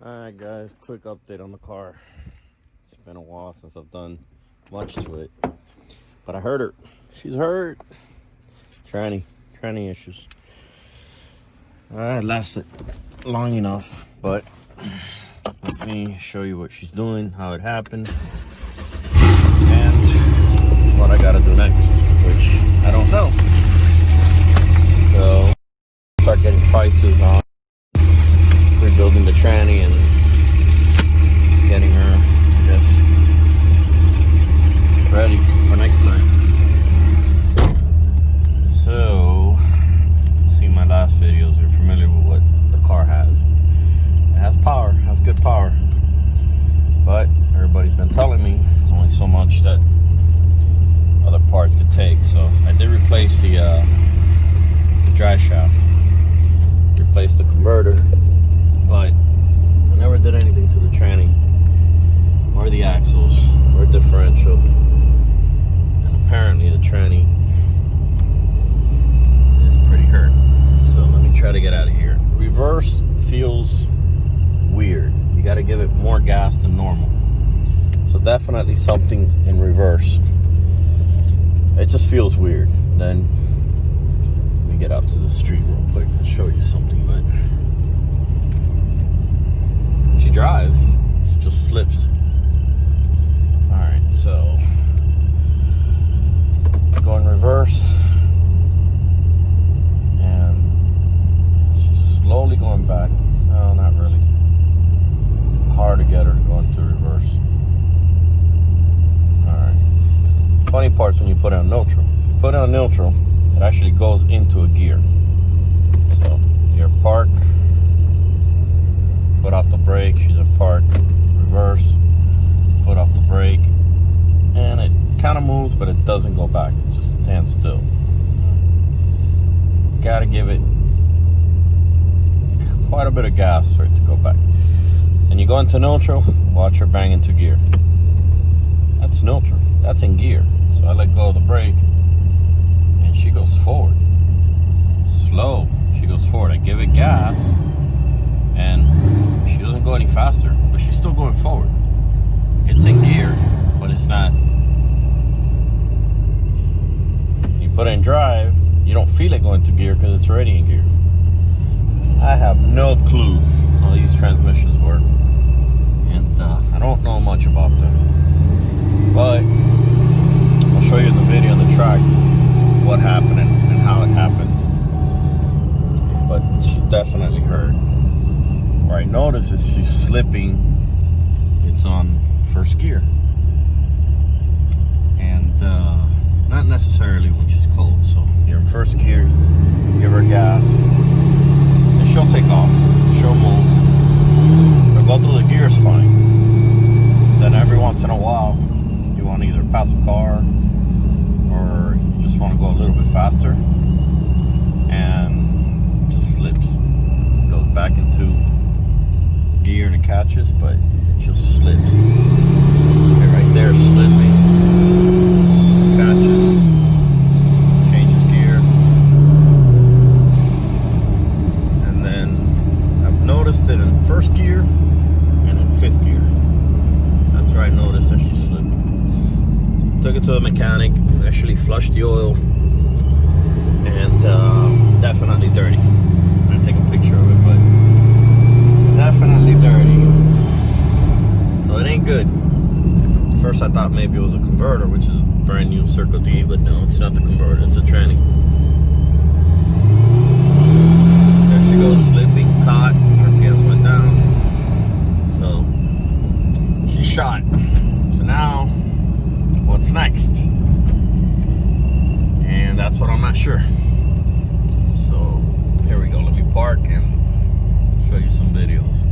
Alright guys, quick update on the car. It's been a while since I've done much to it, but I hurt her. She's hurt. Tranny issues. Alright, lasted long enough, but let me show you what she's doing, how it happened, and what I gotta do next, which I don't know. So start getting prices on rebuilding the tranny and getting her, I guess, ready for next time. So, see my last videos, you're familiar with what the car has. It has power, has good power, but everybody's been telling me it's only so much that other parts could take. So I did replace the drive shaft, replaced the converter, but I never did anything to the tranny or the axles or differential, and apparently the tranny is pretty hurt. So let me try to get out of here. Reverse feels weird. You got to give it more gas than normal. So definitely something in reverse. It just feels weird. Then let me get out to the street real quick and show you something. But she drives, she just slips. Alright, so go in reverse, and she's slowly going back. No, not really. Hard to get her to go into reverse. Alright. Funny part's when you put it on neutral. If you put it on neutral, it actually goes into a gear. So you're park, foot off the brake, she's at park, reverse, foot off the brake, and it kind of moves, but it doesn't go back. It just stands still. Gotta give it quite a bit of gas for it to go back. And you go into neutral, watch her bang into gear. That's neutral. That's in gear. So I let go of the brake, and she goes forward. Slow. She goes forward. I give it gas, and she doesn't go any faster, but she's still going forward. It's in gear, but it's not. You put it in drive, you don't feel it going to gear because it's already in gear. I have no clue how these transmissions work, and I don't know much about them, but I'll show you in the video on the track what happened and how it happened. But she's definitely hurt. Where I notice is she's slipping, it's on first gear, and not necessarily when she's cold. So you're in first gear, give her gas, and she'll take off, she'll move, but go through the gears fine. Then every once in a while you want to either pass a car or you just want to go a little bit faster, and it just slips, goes back into gear and it catches, but it just slips. Okay, right there, slipping, catches, changes gear, and then I've noticed it in first gear and in fifth gear. That's where I noticed that she's slipping. So took it to the mechanic, actually flushed the oil, and definitely dirty. I'm gonna take a picture of it, but definitely dirty. So it ain't good. First I thought maybe it was a converter, which is a brand new Circle D, but no, it's not the converter, it's a tranny. There she goes, slipping, caught, RPMs went down. So she's shot. So now, what's next? And that's what I'm not sure. So here we go, let me park and show you some videos.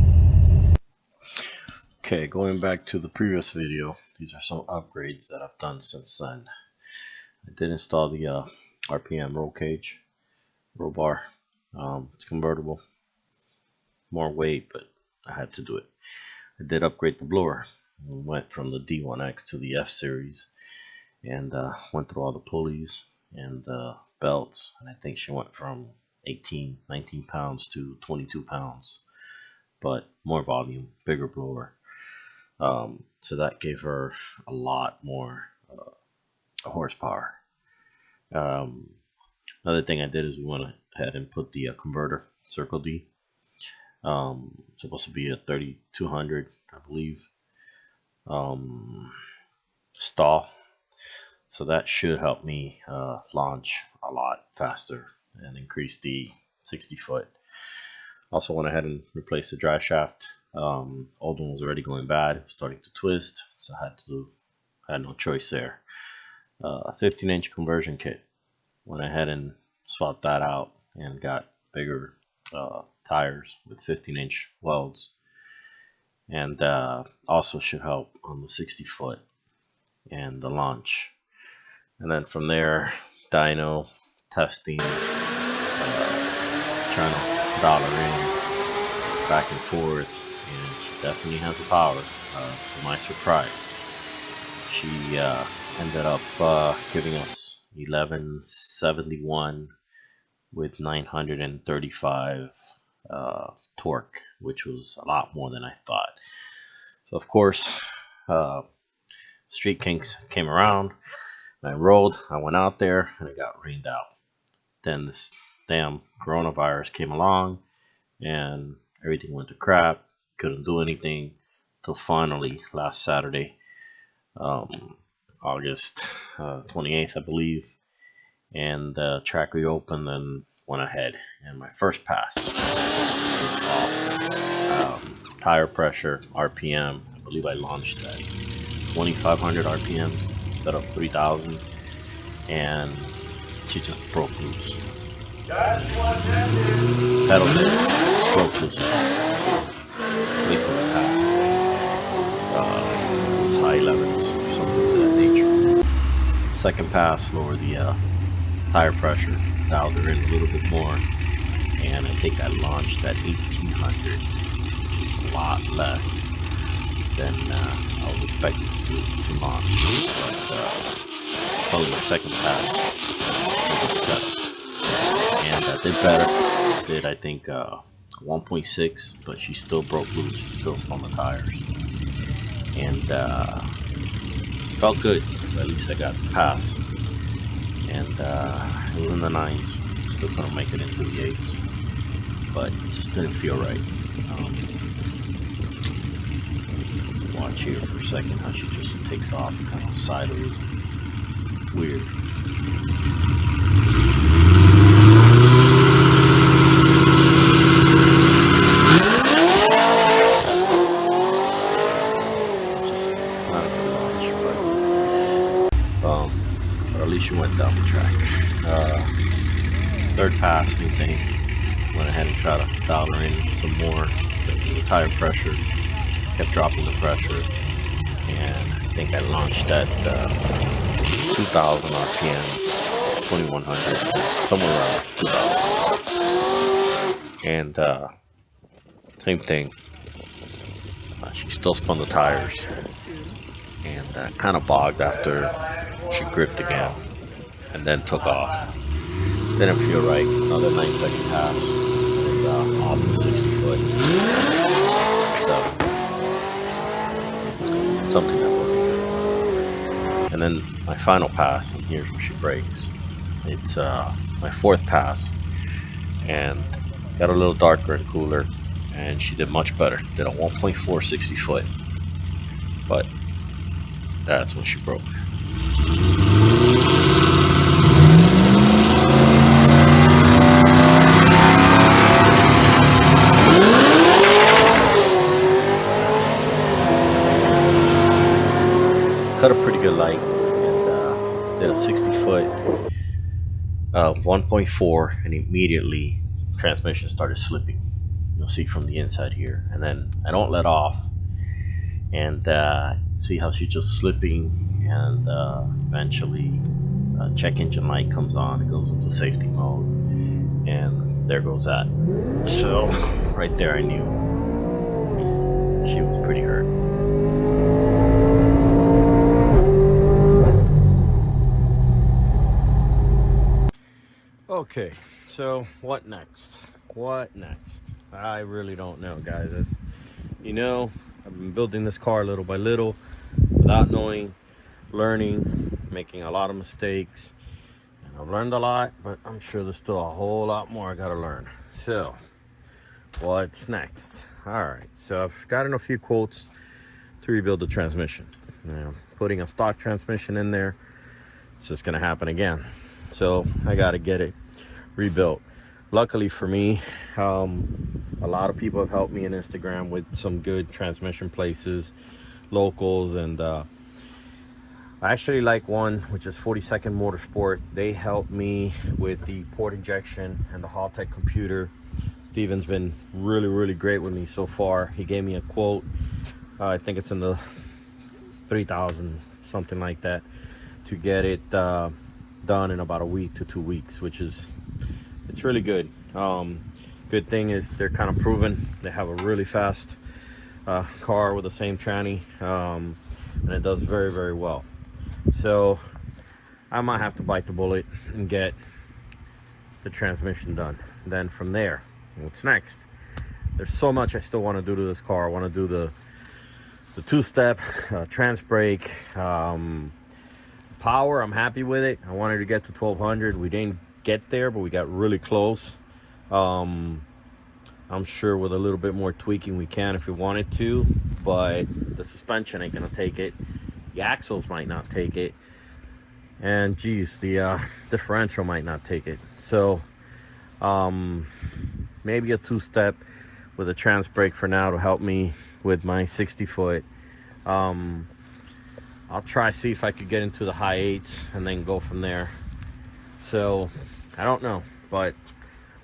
Okay, going back to the previous video, these are some upgrades that I've done since then. I did install the RPM roll cage, roll bar. It's convertible, more weight, but I had to do it. I did upgrade the blower. We went from the D1X to the F series, and went through all the pulleys and belts, and I think she went from 19 pounds to 22 pounds but more volume, bigger blower. So that gave her a lot more horsepower. Another thing I did is we went ahead and put the converter, Circle D. Supposed to be a 3200, I believe, stall. So that should help me launch a lot faster and increase the 60 foot. Also went ahead and replaced the drive shaft. Old one was already going bad, starting to twist, so I had no choice there. A 15-inch conversion kit. Went ahead and swapped that out and got bigger tires with 15-inch welds, and also should help on the 60 foot and the launch. And then from there, dyno testing, trying to dollar in back and forth, and she definitely has the power. To my surprise, she ended up giving us 1171 with 935 torque, which was a lot more than I thought. So of course, Street Kings came around. I enrolled. I went out there and it got rained out. Then this damn coronavirus came along and everything went to crap. Couldn't do anything till finally last Saturday, August 28th, I believe, and the track reopened and went ahead. And my first pass was awful. Tire pressure, RPM, I believe I launched at 2,500 RPMs instead of 3,000, and she just broke loose. Pedal did, broke loose. At least in the past. It was high 11s or something to that nature. Second pass, lower the tire pressure, dialed her in a little bit more, and I think I launched at 1,800. A lot less than I was expecting to launch. But following the second pass, it was set. And I did better. Did I think 1.6, but she still broke loose. She still spun the tires, and felt good. At least I got the pass, and it was in the 9s. Still couldn't make it into the 8s, but it just didn't feel right. Watch here for a second how she just takes off kind of sideways. Weird. But at least she went down the track. Third pass, same thing. Went ahead and tried to dial her in some more. The tire pressure kept dropping the pressure, and I think I launched at 2,000 RPM, 2,100, somewhere around 2,000. And same thing. She still spun the tires, and kind of bogged after she gripped again, and then took off. Didn't feel right. Another 9-second pass, and off the 60 foot. So something that wasn't good. And then my final pass, and here's where she breaks. It's my fourth pass, and got a little darker and cooler, and she did much better. Did a 1.4 60 foot, but that's when she broke. Cut a pretty good light, and did a 60 foot 1.4, and immediately transmission started slipping. You'll see from the inside here, and then I don't let off, and see how she's just slipping, and eventually check engine light comes on. It goes into safety mode, and there goes that. So right there I knew she was pretty hurt. Okay, so what next? What next? I really don't know, guys. As you know, I've been building this car little by little without knowing, learning, making a lot of mistakes. And I've learned a lot, but I'm sure there's still a whole lot more I gotta learn. So, what's next? All right, so I've gotten a few quotes to rebuild the transmission. Now, putting a stock transmission in there, it's just gonna happen again. So I gotta get it rebuilt. Luckily for me, a lot of people have helped me on Instagram with some good transmission places, locals, and I actually like one which is 42nd Motorsport. They helped me with the port injection and the Haltech computer. Steven's been really great with me so far. He gave me a quote, I think it's in the 3,000, something like that, to get it done in about a week to 2 weeks, which is, it's really good. Good thing is they're kind of proven. They have a really fast car with the same tranny, and it does very well. So I might have to bite the bullet and get the transmission done. Then from there, what's next? There's so much I still want to do to this car. I want to do the two-step trans brake, power. I'm happy with it. I wanted to get to 1200. We didn't get there, but we got really close. I'm sure with a little bit more tweaking we can if we wanted to, but the suspension ain't gonna take it. The axles might not take it, and geez, the differential might not take it. So maybe a two-step with a trans brake for now to help me with my 60-foot. I'll try see if I could get into the high 8s and then go from there. So I don't know, but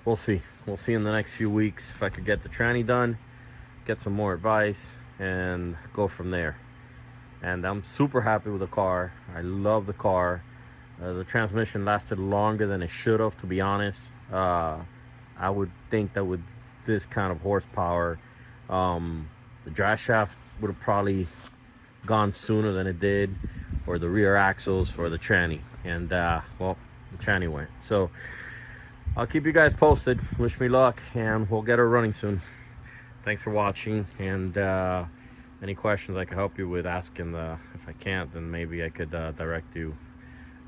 we'll see. We'll see in the next few weeks if I could get the tranny done, get some more advice, and go from there. And I'm super happy with the car. I love the car. The transmission lasted longer than it should have, to be honest. I would think that with this kind of horsepower, the drive shaft would have probably gone sooner than it did, or the rear axles, or the tranny. And well, the tranny went. So I'll keep you guys posted. Wish me luck, and we'll get her running soon. Thanks for watching, and any questions I can help you with, ask. And if I can't, then maybe I could direct you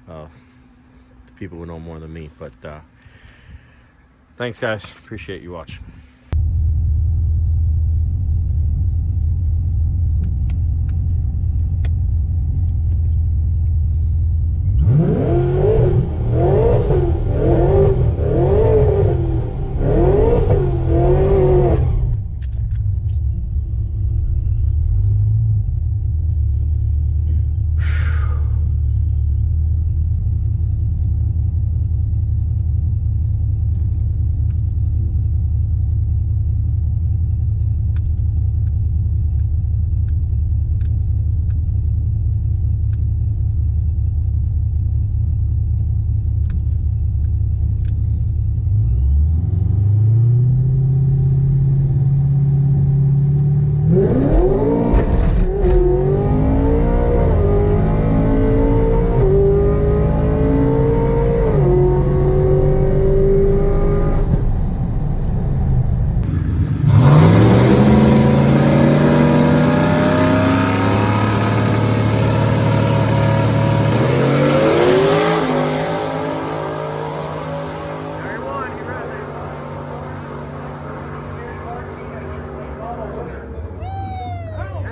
to people who know more than me. But thanks, guys. Appreciate you watching.